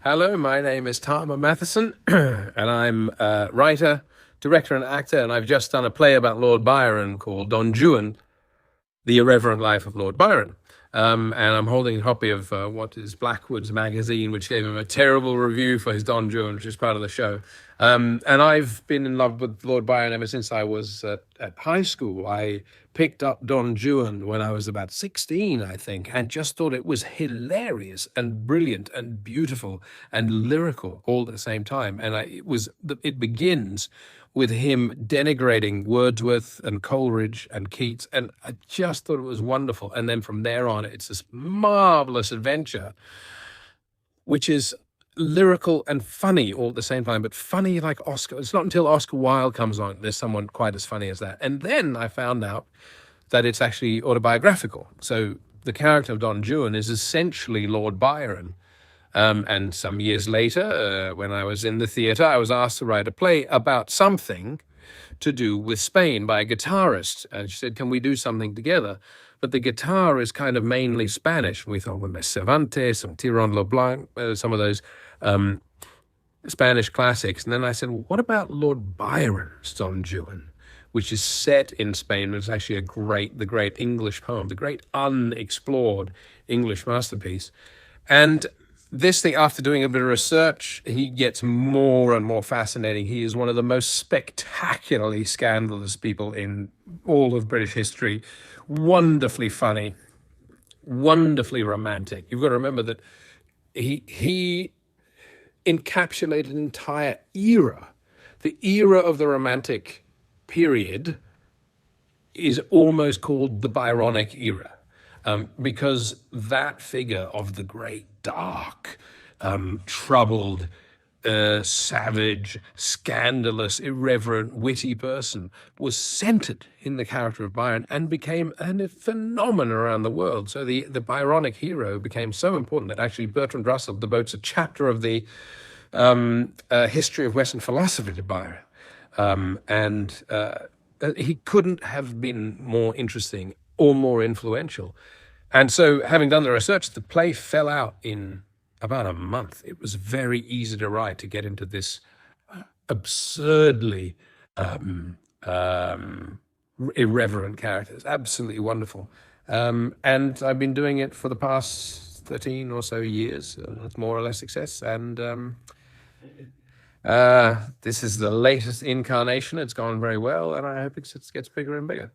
Hello, my name is Tama Matheson, and I'm a writer, director, and actor, and I've just done a play about Lord Byron called Don Juan, The Irreverent Life of Lord Byron. And I'm holding a copy of what is Blackwood's magazine, which gave him a terrible review for his Don Juan, which is part of the show. And I've been in love with Lord Byron ever since I was at high school. I picked up Don Juan when I was about 16, I think, and just thought it was hilarious and brilliant and beautiful and lyrical all at the same time. And it begins with him denigrating Wordsworth and Coleridge and Keats, and I just thought it was wonderful. And then from there on, it's this marvelous adventure, which is lyrical and funny all at the same time, but funny like Oscar. It's not until Oscar Wilde comes on, there's someone quite as funny as that. And then I found out that it's actually autobiographical. So the character of Don Juan is essentially Lord Byron. And some years later, when I was in the theater, I was asked to write a play about something to do with Spain by a guitarist. And she said, can we do something together? But the guitar is kind of mainly Spanish. We thought, well, Cervantes, some Tirón Leblanc, some of those Spanish classics. And then I said, well, what about Lord Byron's Don Juan, which is set in Spain? It's actually the great English poem, the great unexplored English masterpiece. And this thing, after doing a bit of research, he gets more and more fascinating. He is one of the most spectacularly scandalous people in all of British history. Wonderfully funny, wonderfully romantic. You've got to remember that he encapsulated an entire era. The era of the Romantic period is almost called the Byronic era. Because that figure of the great, dark, troubled, savage, scandalous, irreverent, witty person was centered in the character of Byron and became a phenomenon around the world. So the Byronic hero became so important that actually Bertrand Russell devotes a chapter of the history of Western philosophy to Byron. He couldn't have been more interesting or more influential. And so, having done the research, the play fell out in about a month. It was very easy to write, to get into this absurdly irreverent character. It's absolutely wonderful. And I've been doing it for the past 13 or so years, with more or less success. And this is the latest incarnation. It's gone very well, and I hope it gets bigger and bigger.